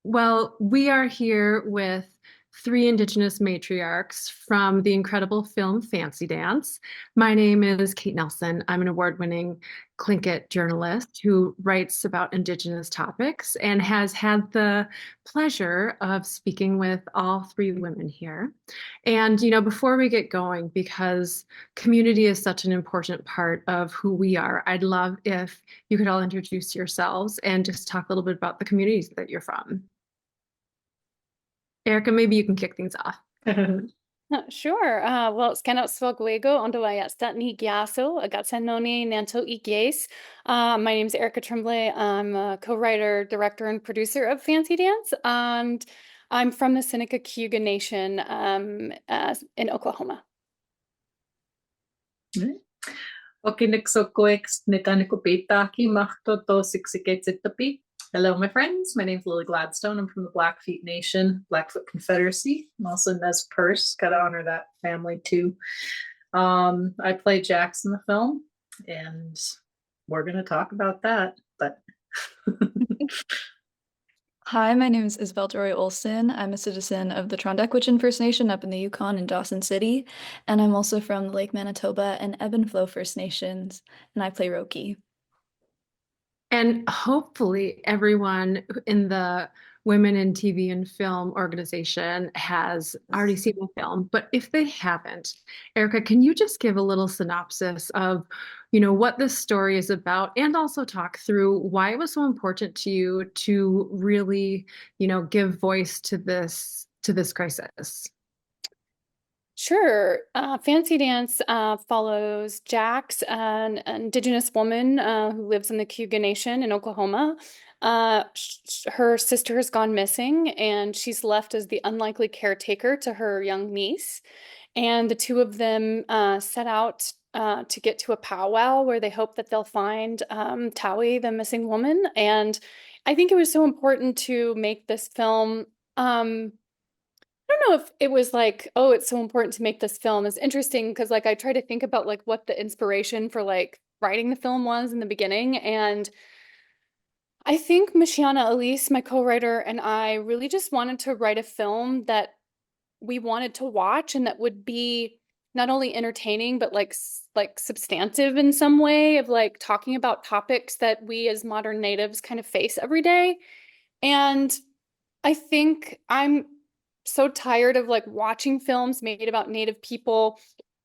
Well, we are here with three Indigenous matriarchs from the incredible film Fancy Dance. My name is Kate Nelson. I'm an award-winning Tlingit journalist who writes about Indigenous topics and has had the pleasure of speaking with all three women here. And, before we get going, because community is such an important part of who we are, I'd love if you could all introduce yourselves and just talk a little bit about the communities that you're from. Erica, maybe you can kick things off. Sure. Well, Scanot Swagwego, Ondawayat Ni Gyaso, Agatsanoni Nanto Iges. My name is Erica Tremblay. I'm a co-writer, director, and producer of Fancy Dance. And I'm from the Seneca Cayuga Nation in Oklahoma. Hello, my friends. My name is Lily Gladstone. I'm from the Blackfeet Nation, Blackfoot Confederacy. I'm also Nez Perce. Got to honor that family too. I play Jax in the film, and we're going to talk about that. But Hi, my name is Isabel Deroy-Olson. I'm a citizen of the Trondequitchin First Nation up in the Yukon in Dawson City, and I'm also from the Lake Manitoba and Ebb and Flow First Nations, and I play Roki. And hopefully everyone in the Women in TV and Film organization has already seen the film. But if they haven't, Erica, can you just give a little synopsis of, what this story is about and also talk through why it was so important to you to really, give voice to this crisis? Sure. Fancy Dance follows Jax, an Indigenous woman who lives in the Cayuga Nation in Oklahoma. Her sister has gone missing, and she's left as the unlikely caretaker to her young niece. And the two of them set out to get to a powwow where they hope that they'll find Towie, the missing woman. And I think it was so important to make this film. I don't know if it was like, oh, it's so important to make this film. It's interesting because I try to think about what the inspiration for writing the film was in the beginning. And I think Michiana Elise, my co-writer, and I really just wanted to write a film that we wanted to watch and that would be not only entertaining, but substantive in some way of talking about topics that we as modern natives kind of face every day. And I think I'm so tired of watching films made about Native people,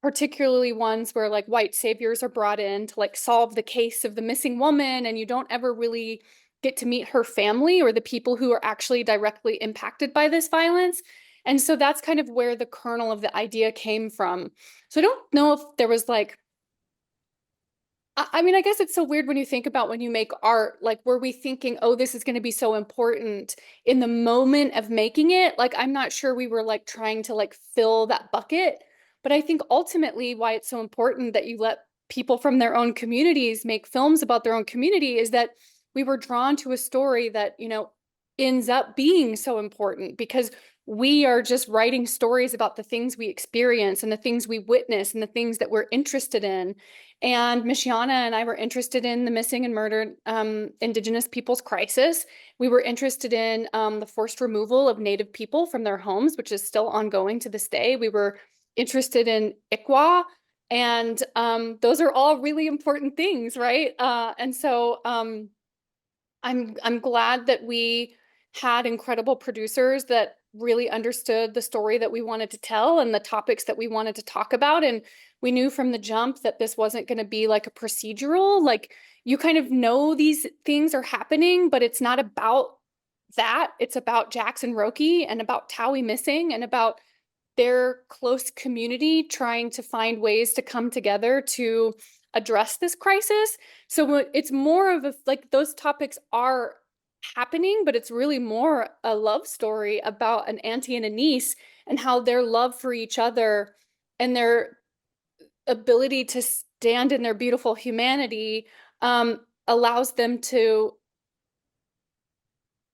particularly ones where white saviors are brought in to solve the case of the missing woman, and you don't ever really get to meet her family or the people who are actually directly impacted by this violence. And so that's kind of where the kernel of the idea came from. So I don't know if there was I guess it's so weird when you think about when you make art, were we thinking, oh, this is going to be so important in the moment of making it? I'm not sure we were trying to fill that bucket. But I think ultimately why it's so important that you let people from their own communities make films about their own community is that we were drawn to a story that, ends up being so important because we are just writing stories about the things we experience and the things we witness and the things that we're interested in. And Michiana and I were interested in the missing and murdered Indigenous peoples crisis. We were interested in the forced removal of Native people from their homes, which is still ongoing to this day. We were interested in ICWA, and those are all really important things, right? And so I'm glad that we had incredible producers that really understood the story that we wanted to tell and the topics that we wanted to talk about. And we knew from the jump that this wasn't going to be a procedural, you kind of know these things are happening, but it's not about that. It's about Jax and Roki and about Towie missing and about their close community trying to find ways to come together to address this crisis. So it's more of those topics are happening, but it's really more a love story about an auntie and a niece and how their love for each other and their ability to stand in their beautiful humanity allows them to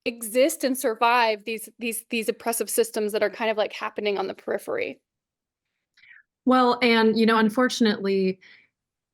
exist and survive these oppressive systems that are kind of happening on the periphery. Well, and unfortunately,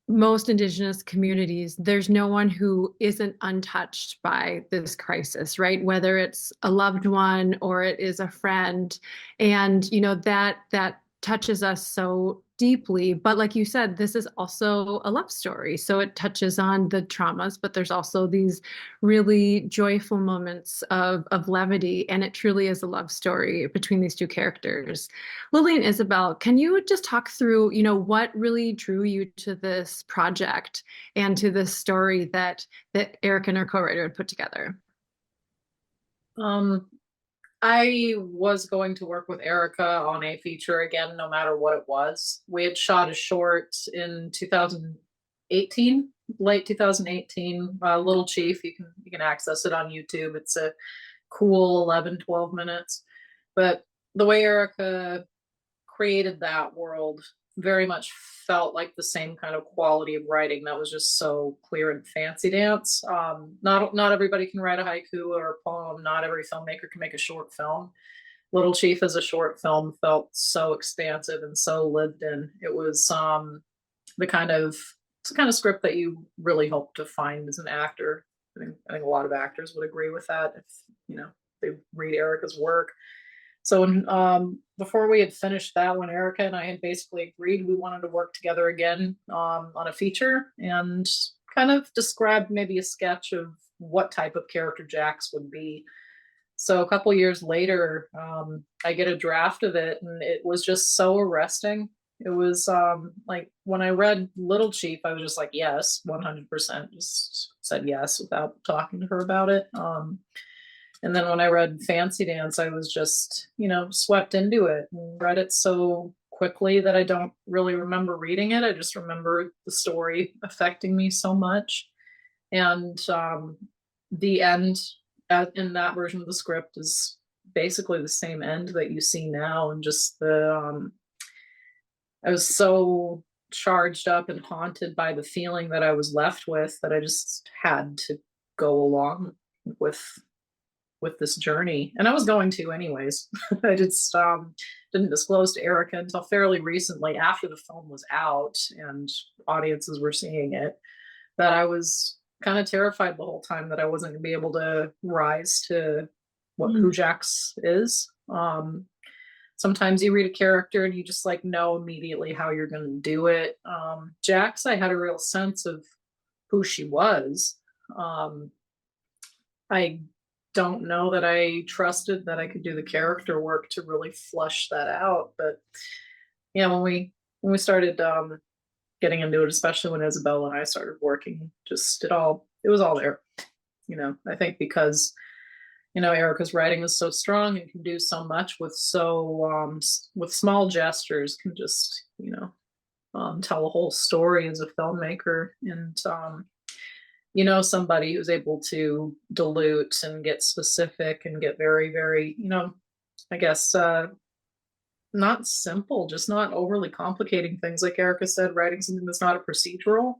most Indigenous communities, there's no one who isn't untouched by this crisis, right? Whether it's a loved one or it is a friend. And, that touches us so deeply. But like you said, this is also a love story. So it touches on the traumas, but there's also these really joyful moments of levity. And it truly is a love story between these two characters. Lily and Isabel, can you just talk through, what really drew you to this project and to this story that Eric and her co-writer had put together? I was going to work with Erica on a feature again, no matter what it was. We had shot a short in 2018, late 2018, Little Chief. You can access it on YouTube. It's a cool 11, 12 minutes. But the way Erica created that world very much felt like the same kind of quality of writing that was just so clear in Fancy Dance. Not everybody can write a haiku or a poem. Not every filmmaker can make a short film. Little Chief as a short film felt so expansive and so lived in. It was the kind of script that you really hope to find as an actor. I think a lot of actors would agree with that if they read Erica's work. So when, before we had finished that one, Erica and I had basically agreed we wanted to work together again on a feature and kind of described maybe a sketch of what type of character Jax would be. So a couple years later, I get a draft of it, and it was just so arresting. It was like when I read Little Chief, I was just like, yes, 100%, just said yes without talking to her about it. And then when I read Fancy Dance, I was just, swept into it and read it so quickly that I don't really remember reading it. I just remember the story affecting me so much. And the end in that version of the script is basically the same end that you see now. And just I was so charged up and haunted by the feeling that I was left with that I just had to go along with this journey, and I was going to anyways. I just didn't disclose to Erica until fairly recently, after the film was out and audiences were seeing it, that I was kind of terrified the whole time that I wasn't going to be able to rise to who Jax is. Sometimes you read a character and you just know immediately how you're going to do it. Jax, I had a real sense of who she was. I don't know that I trusted that I could do the character work to really flush that out. But yeah, when we started getting into it, especially when Isabel and I started working, just it was all there. I think because Erica's writing is so strong and can do so much with with small gestures, can just tell a whole story as a filmmaker. And somebody who's able to dilute and get specific and get very, very, I guess, not simple, just not overly complicating things. Like Erica said, writing something that's not a procedural,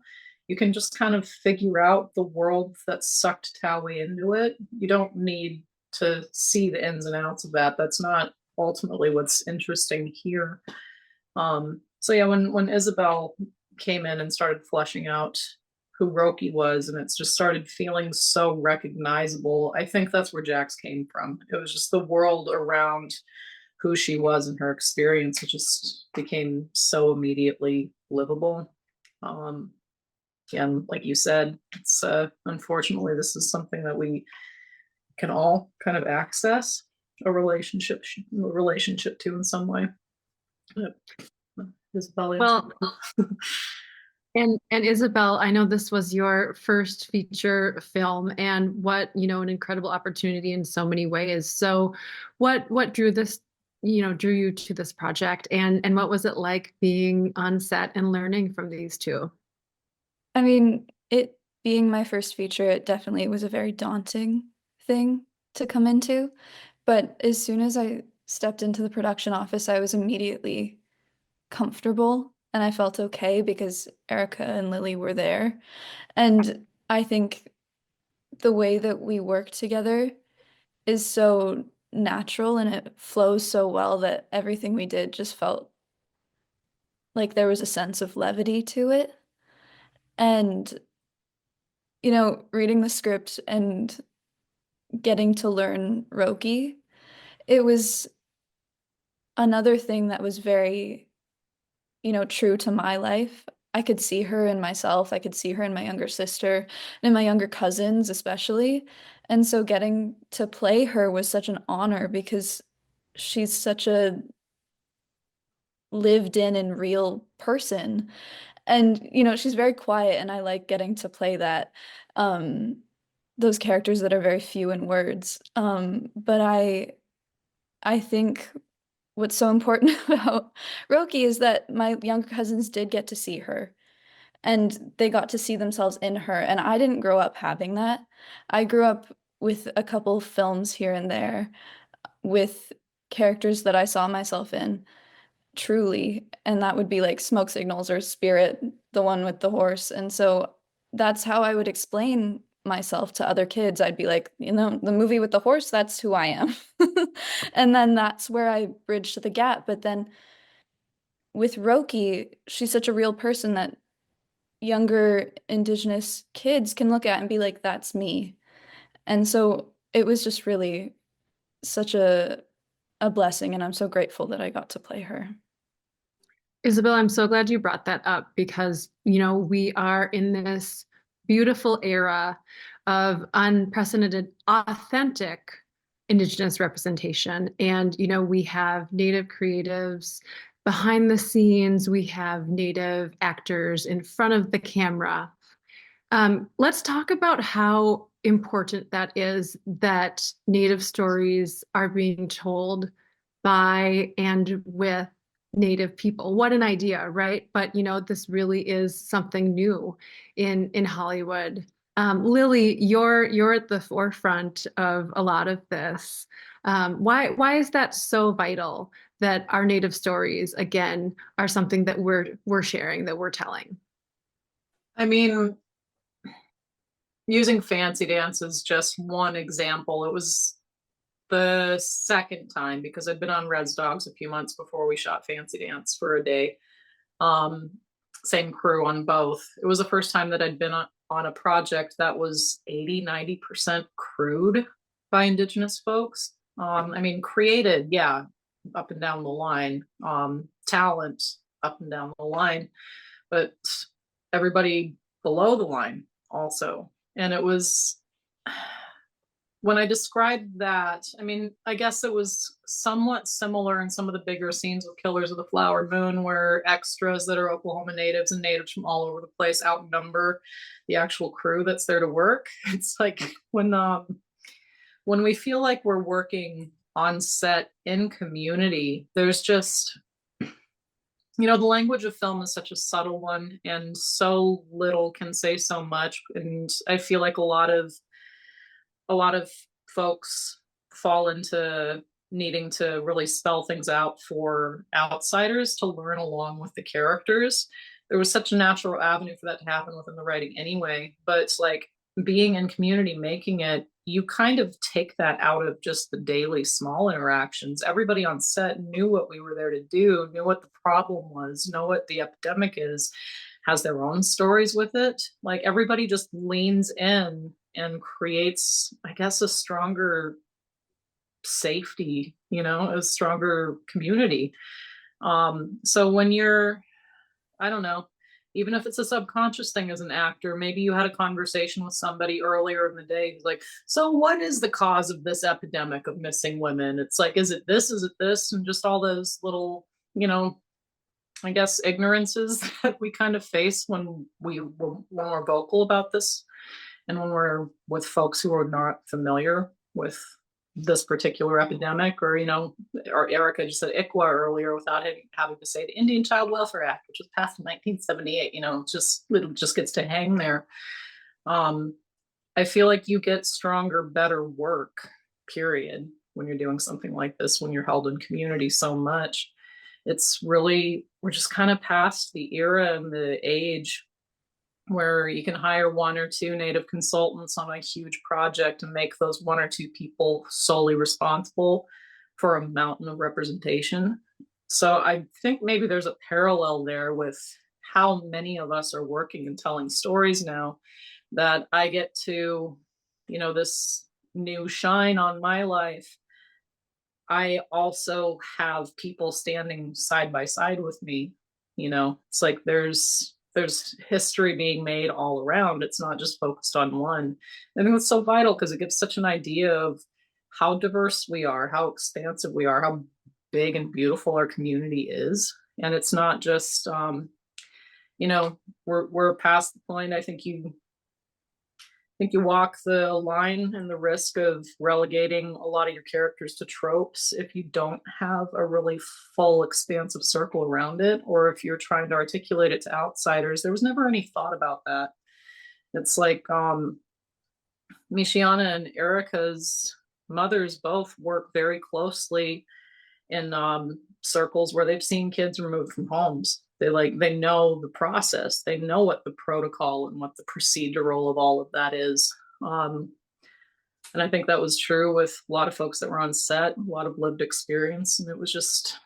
you can just kind of figure out the world that sucked Towie into it. You don't need to see the ins and outs of that. That's not ultimately what's interesting here. So yeah, when Isabel came in and started fleshing out who Roki was, and it's just started feeling so recognizable, I think that's where Jax came from. It was just the world around who she was and her experience. It just became so immediately livable. And like you said, it's unfortunately, this is something that we can all kind of access a relationship to in some way. Well, and Isabel, I know this was your first feature film, and what an incredible opportunity in so many ways. So, what drew you to this project, and what was it like being on set and learning from these two? I mean, it being my first feature, it definitely was a very daunting thing to come into. But as soon as I stepped into the production office, I was immediately comfortable and I felt okay because Erica and Lily were there. And I think the way that we work together is so natural and it flows so well that everything we did just felt like there was a sense of levity to it. And, you know, reading the script and getting to learn Roki, it was another thing that was very, you know, true to my life. I could see her in myself. I could see her in my younger sister and in my younger cousins, especially. And so getting to play her was such an honor because she's such a lived in and real person. And, you know, she's very quiet, and I like getting to play that, those characters that are very few in words. But I think what's so important about Roki is that my younger cousins did get to see her and they got to see themselves in her. And I didn't grow up having that. I grew up with a couple films here and there with characters that I saw myself in, truly. And that would be like Smoke Signals or Spirit, the one with the horse. And so that's how I would explain myself to other kids. I'd be like, you know, the movie with the horse, that's who I am. And then that's where I bridged the gap. But then with Roki, she's such a real person that younger Indigenous kids can look at and be like, that's me. And so it was just really such a blessing, and I'm so grateful that I got to play her. Isabel, I'm so glad you brought that up because, you know, we are in this beautiful era of unprecedented, authentic Indigenous representation. And, you know, we have Native creatives behind the scenes, we have Native actors in front of the camera. Let's talk about how important that is that Native stories are being told by and with Native people. What an idea, right? But you know, this really is something new in Hollywood. Lily, you're at the forefront of a lot of this. Why is that so vital that our Native stories again are something that we're sharing, that we're telling? I mean, using fancy dance is just one example. It was the second time because I'd been on Res Dogs a few months before we shot Fancy Dance for a day. Um, Same crew on both. It was the first time that I'd been on a project that was 80-90% crewed by Indigenous folks. I mean, created, yeah, up and down the line, talent up and down the line, but everybody below the line also. And it was, when I described that, I mean, I guess it was somewhat similar in some of the bigger scenes with Killers of the Flower Moon, where extras that are Oklahoma natives and natives from all over the place outnumber the actual crew that's there to work. It's like when we feel like we're working on set in community, there's just, you know, the language of film is such a subtle one, and so little can say so much. And I feel like a lot of folks fall into needing to really spell things out for outsiders to learn along with the characters. There was such a natural avenue for that to happen within the writing anyway, but it's like being in community, making it, you kind of take that out of just the daily small interactions. Everybody on set knew what we were there to do, knew what the problem was, know what the epidemic is, has their own stories with it. Like everybody just leans in and creates, I guess, a stronger safety, you know, a stronger community. So when you're, I don't know, even if it's a subconscious thing as an actor, maybe you had a conversation with somebody earlier in the day who's like, so what is the cause of this epidemic of missing women? It's like, is it this? Is it this? And just all those little, you know, I guess ignorances that we kind of face when we're vocal about this, and when we're with folks who are not familiar with this particular epidemic, or, you know, or Erica just said ICWA earlier without having to say the Indian Child Welfare Act, which was passed in 1978, you know, it just gets to hang there. I feel like you get stronger, better work, period, when you're doing something like this, when you're held in community so much. It's really, we're just kind of past the era and the age where you can hire one or two Native consultants on a huge project and make those one or two people solely responsible for a mountain of representation. So I think maybe there's a parallel there with how many of us are working and telling stories now that I get to, this new shine on my life. I also have people standing side by side with me. It's like there's history being made all around. It's not just focused on one. I think it's so vital because it gives such an idea of how diverse we are, how expansive we are, how big and beautiful our community is. And it's not just we're past the point. I think you walk the line and the risk of relegating a lot of your characters to tropes if you don't have a really full expansive circle around it, or if you're trying to articulate it to outsiders. There was never any thought about that. It's like Michiana and Erica's mothers both work very closely in circles where they've seen kids removed from homes. They know the process. They know what the protocol and what the procedural of all of that is. And I think that was true with a lot of folks that were on set, a lot of lived experience. And it was just,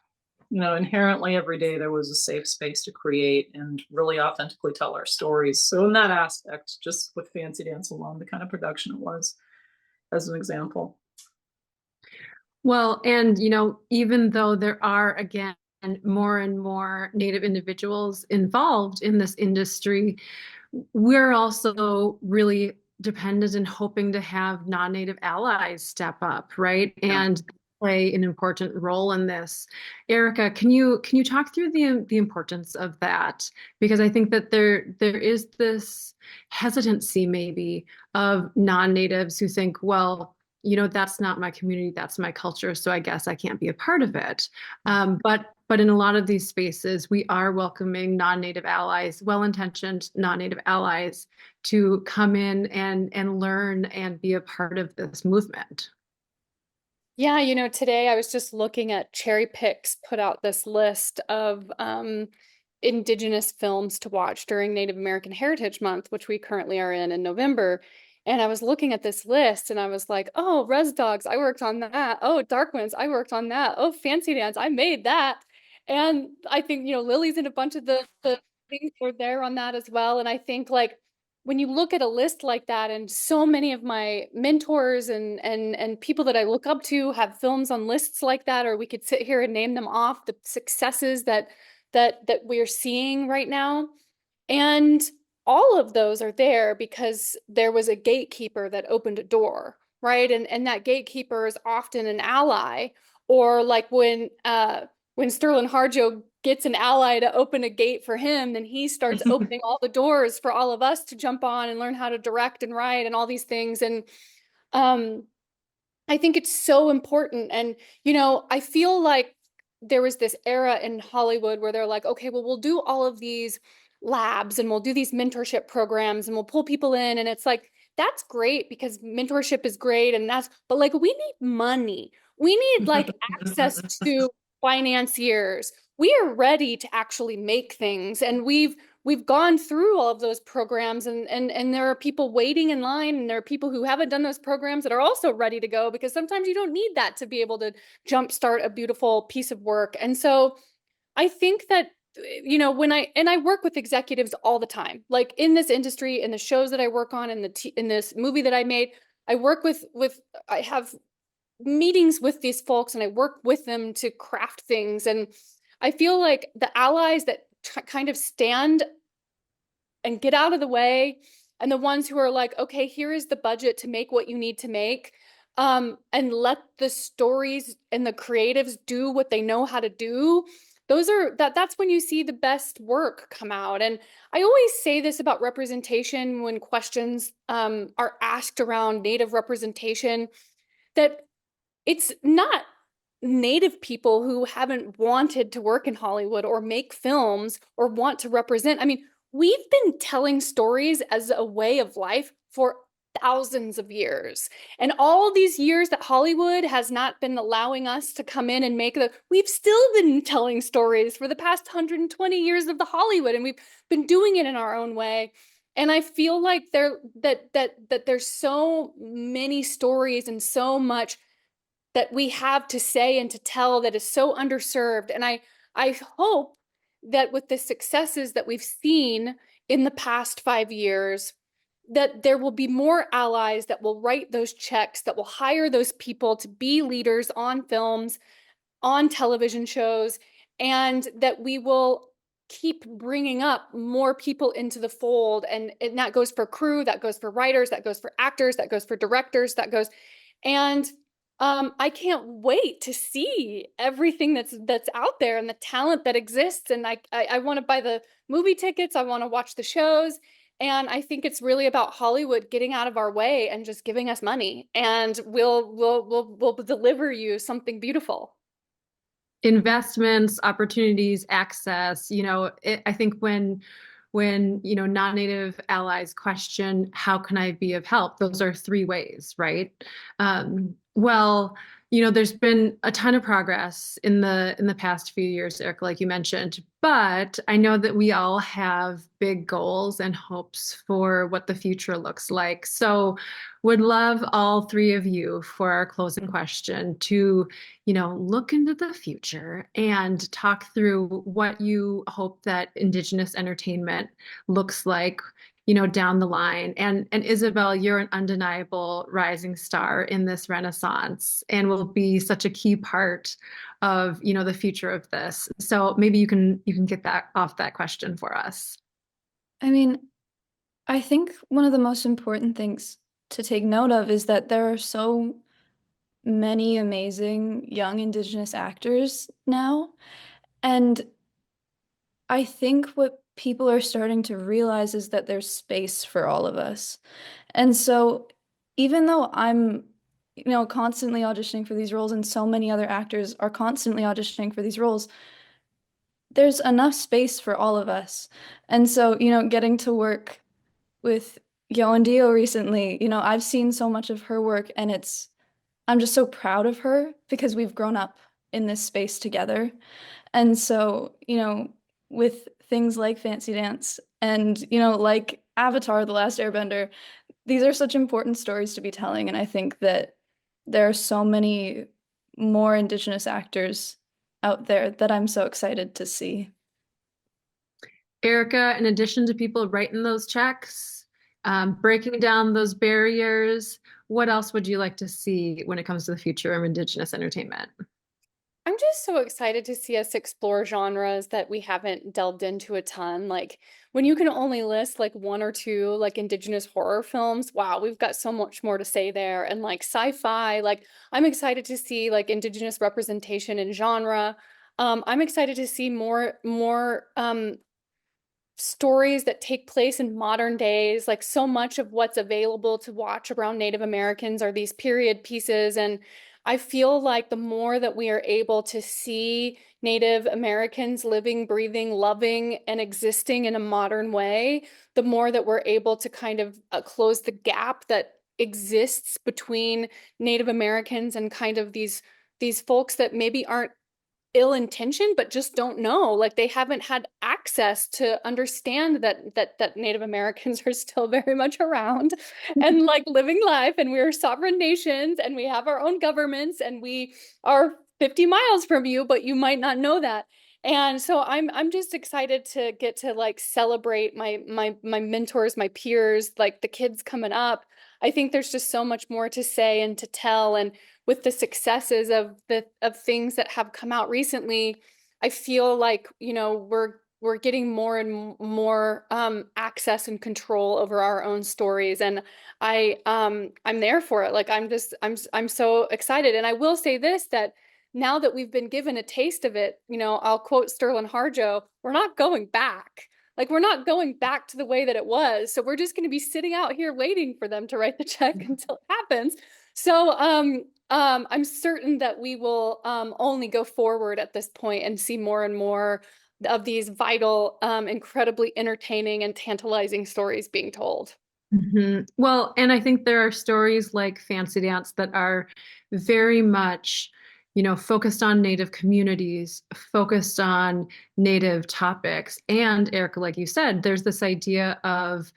inherently every day there was a safe space to create and really authentically tell our stories. So in that aspect, just with Fancy Dance alone, the kind of production it was, as an example. Well, and even though there are, again, more and more Native individuals involved in this industry, we're also really dependent and hoping to have non-Native allies step up, right? Yeah. And play an important role in this. Erica, can you talk through the importance of that? Because I think that there is this hesitancy maybe of non-Natives who think, well, that's not my community, that's my culture, so I guess I can't be a part of it. But in a lot of these spaces, we are welcoming non-Native allies, well-intentioned non-Native allies, to come in and learn and be a part of this movement. Yeah, today I was just looking at Cherry Picks put out this list of Indigenous films to watch during Native American Heritage Month, which we currently are in November. And I was looking at this list and I was like, oh, Res Dogs, I worked on that. Oh, Dark Winds, I worked on that. Oh, Fancy Dance, I made that. And I think, Lily's in a bunch of the things were there on that as well. And I think like when you look at a list like that, and so many of my mentors and people that I look up to have films on lists like that, or we could sit here and name them off, the successes that we're seeing right now. And all of those are there because there was a gatekeeper that opened a door, right? And that gatekeeper is often an ally, or like when Sterling Harjo gets an ally to open a gate for him, then he starts opening all the doors for all of us to jump on and learn how to direct and write and all these things. And I think it's so important. And, I feel like there was this era in Hollywood where they're like, okay, well, we'll do all of these labs and we'll do these mentorship programs and we'll pull people in. And it's like, that's great because mentorship is great. But like, we need money. We need like access to financiers. We are ready to actually make things. And we've gone through all of those programs and there are people waiting in line, and there are people who haven't done those programs that are also ready to go, because sometimes you don't need that to be able to jumpstart a beautiful piece of work. And so I think that, when I work with executives all the time, like in this industry, in the shows that I work on, in this movie that I made, I work I have meetings with these folks and I work with them to craft things. And I feel like the allies that kind of stand and get out of the way, and the ones who are like, okay, here is the budget to make what you need to make, and let the stories and the creatives do what they know how to do. That's when you see the best work come out. And I always say this about representation when questions are asked around Native representation, that it's not Native people who haven't wanted to work in Hollywood or make films or want to represent. I mean, we've been telling stories as a way of life for thousands of years. And all these years that Hollywood has not been allowing us to come in and we've still been telling stories for the past 120 years of the Hollywood, and we've been doing it in our own way. And I feel like there's so many stories and so much that we have to say and to tell that is so underserved. And I hope that with the successes that we've seen in the past 5 years, that there will be more allies that will write those checks, that will hire those people to be leaders on films, on television shows, and that we will keep bringing up more people into the fold. And that goes for crew, that goes for writers, that goes for actors, that goes for directors, that goes. And I can't wait to see everything that's out there and the talent that exists. And I want to buy the movie tickets. I want to watch the shows. And I think it's really about Hollywood getting out of our way and just giving us money, and we'll deliver you something beautiful. Investments, opportunities, access, I think when non-native allies question, how can I be of help? Those are three ways, right? Well, there's been a ton of progress in the past few years, Erica, like you mentioned, but I know that we all have big goals and hopes for what the future looks like. So would love all three of you for our closing question to, look into the future and talk through what you hope that Indigenous entertainment looks like, down the line. And Isabel, you're an undeniable rising star in this renaissance and will be such a key part of, the future of this. So maybe you can get that off that question for us. I mean, I think one of the most important things to take note of is that there are so many amazing young Indigenous actors now. And I think what people are starting to realize is that there's space for all of us. And so even though I'm, constantly auditioning for these roles and so many other actors are constantly auditioning for these roles, there's enough space for all of us. And so, getting to work with Yo and Dio recently, I've seen so much of her work, and I'm just so proud of her because we've grown up in this space together. And so, with things like Fancy Dance and, like Avatar, The Last Airbender, these are such important stories to be telling. And I think that there are so many more Indigenous actors out there that I'm so excited to see. Erica, in addition to people writing those checks, breaking down those barriers, what else would you like to see when it comes to the future of Indigenous entertainment? I'm just so excited to see us explore genres that we haven't delved into a ton. Like when you can only list like one or two like Indigenous horror films, wow, we've got so much more to say there. And like sci-fi, like I'm excited to see like Indigenous representation in genre. I'm excited to see more stories that take place in modern days. Like so much of what's available to watch around Native Americans are these period pieces. And I feel like the more that we are able to see Native Americans living, breathing, loving, and existing in a modern way, the more that we're able to kind of close the gap that exists between Native Americans and kind of these folks that maybe aren't ill-intentioned but just don't know, like they haven't had access to understand that Native Americans are still very much around and like living life, and we're sovereign nations and we have our own governments and we are 50 miles from you, but you might not know that. And so I'm just excited to get to like celebrate my mentors, my peers, like the kids coming up. I think there's just so much more to say and to tell, and with the successes of things that have come out recently, I feel like, we're getting more and more access and control over our own stories. And I'm there for it. Like I'm so excited. And I will say this, that now that we've been given a taste of it, I'll quote Sterling Harjo, we're not going back. Like we're not going back to the way that it was. So we're just going to be sitting out here waiting for them to write the check until it happens. So I'm certain that we will only go forward at this point and see more and more of these vital, incredibly entertaining and tantalizing stories being told. Mm-hmm. Well, and I think there are stories like Fancy Dance that are very much, focused on Native communities, focused on Native topics. And Erica, like you said, there's this idea of,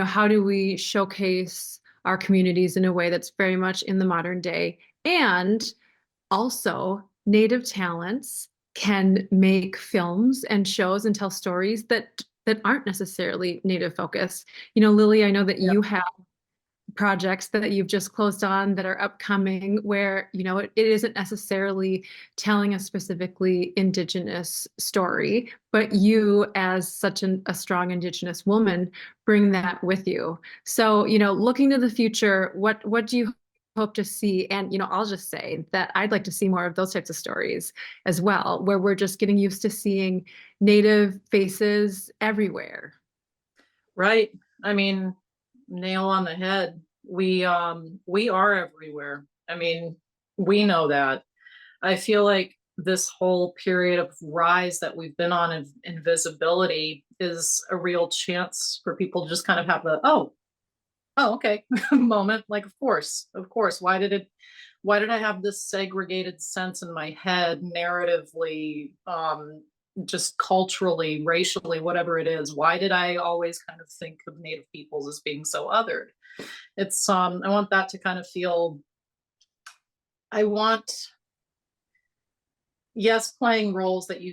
how do we showcase our communities in a way that's very much in the modern day, and also Native talents can make films and shows and tell stories that aren't necessarily Native focused. Lily, I know that you have projects that you've just closed on that are upcoming where it isn't necessarily telling a specifically Indigenous story, but you as such a strong Indigenous woman bring that with you. So looking to the future, what do you hope to see? And I'll just say that I'd like to see more of those types of stories as well, where we're just getting used to seeing Native faces everywhere. Right. I mean, nail on the head. We are everywhere. I mean, we know that. I feel like this whole period of rise that we've been on in invisibility is a real chance for people to just kind of have the okay moment. Like, of course. Why did I have this segregated sense in my head narratively, just culturally, racially, whatever it is? Why did I always kind of think of Native peoples as being so othered? It's I want that to kind of feel, I want, yes, playing roles that you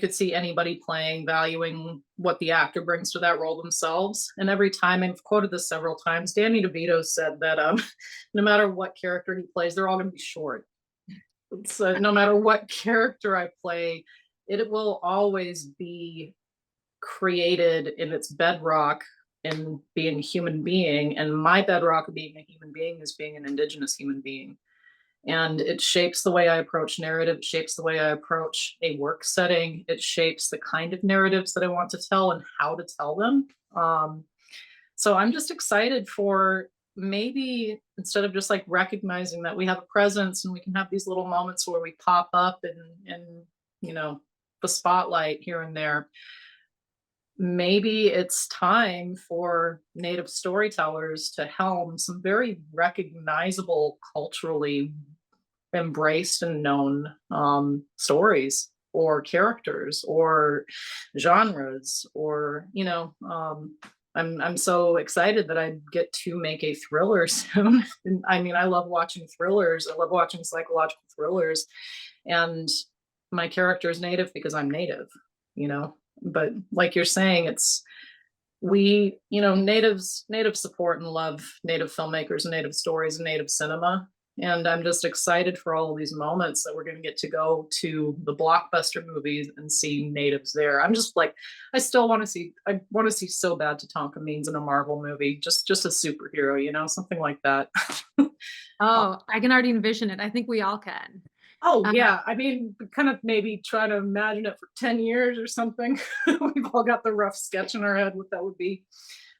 could see anybody playing, valuing what the actor brings to that role themselves. And every time, I've quoted this several times, Danny DeVito said that no matter what character he plays, they're all going to be short. So no matter what character I play, it will always be created in its bedrock in being a human being. And my bedrock of being a human being is being an Indigenous human being. And it shapes the way I approach narrative. It shapes the way I approach a work setting. It shapes the kind of narratives that I want to tell and how to tell them. So I'm just excited for, maybe instead of just like recognizing that we have a presence and we can have these little moments where we pop up in the spotlight here and there, maybe it's time for Native storytellers to helm some very recognizable, culturally embraced and known stories or characters or genres, or I'm so excited that I get to make a thriller soon. I mean, I love watching thrillers. I love watching psychological thrillers, and my character is Native because I'm Native, but like you're saying, it's natives support and love Native filmmakers and Native stories and Native cinema. And I'm just excited for all of these moments that we're going to get to go to the blockbuster movies and see Natives there. I'm just like, I want to see so bad Tatanka Means in a Marvel movie, just a superhero, something like that. Oh, I can already envision it. I think we all can. Oh, yeah. I mean, kind of maybe try to imagine it for 10 years or something. We've all got the rough sketch in our head what that would be.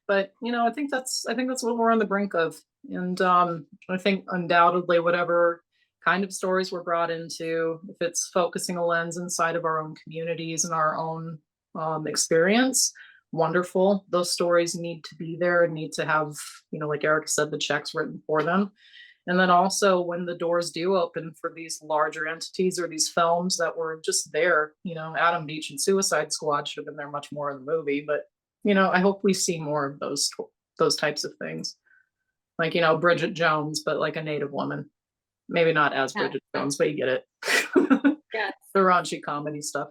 But, I think that's what we're on the brink of. And I think undoubtedly whatever kind of stories we're brought into, if it's focusing a lens inside of our own communities and our own experience, wonderful. Those stories need to be there and need to have, like Erica said, the checks written for them. And then also when the doors do open for these larger entities or these films that were just there, Adam Beach and Suicide Squad should have been there much more in the movie. But, I hope we see more of those types of things. Like, Bridget Jones, but like a Native woman. Maybe not as Bridget Jones, but you get it. Yeah. The raunchy comedy stuff.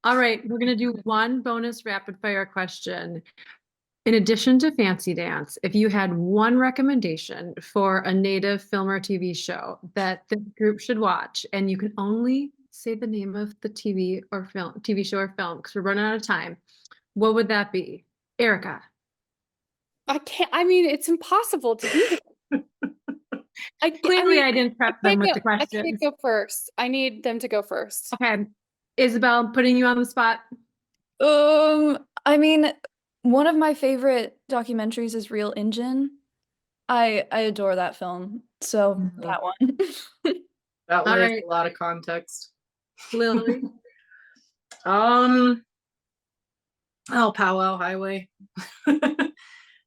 All right, we're going to do one bonus rapid fire question. In addition to Fancy Dance, if you had one recommendation for a Native film or TV show that the group should watch, and you can only say the name of the TV show or film, because we're running out of time, what would that be? Erica. I can't, I mean, it's impossible to do this. Clearly, I didn't prep them with the I questions. can't go first. I need them to go first. Okay. Isabel, putting you on the spot. I mean, one of my favorite documentaries is Real Engine. I adore that film. So that one. That was a lot of context. Lily. Powwow Highway.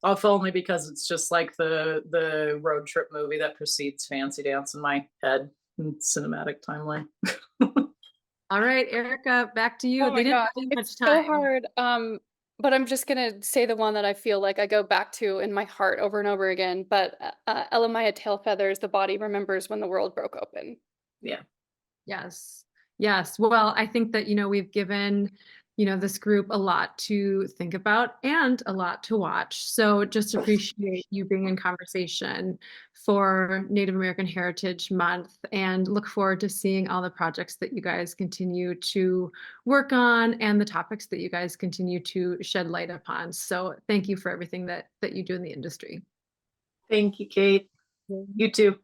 If only because it's just like the road trip movie that precedes Fancy Dance in my head in cinematic timeline. All right, Erica, back to you. Oh my God, it's so hard. But I'm just gonna say the one that I feel like I go back to in my heart over and over again. But Elamaya Tail Feathers, The Body Remembers When the World Broke Open. Yeah. Yes. Yes. Well, I think that, we've given, this group a lot to think about and a lot to watch. So just appreciate you being in conversation for Native American Heritage Month and look forward to seeing all the projects that you guys continue to work on and the topics that you guys continue to shed light upon. So thank you for everything that you do in the industry. Thank you, Kate. You too.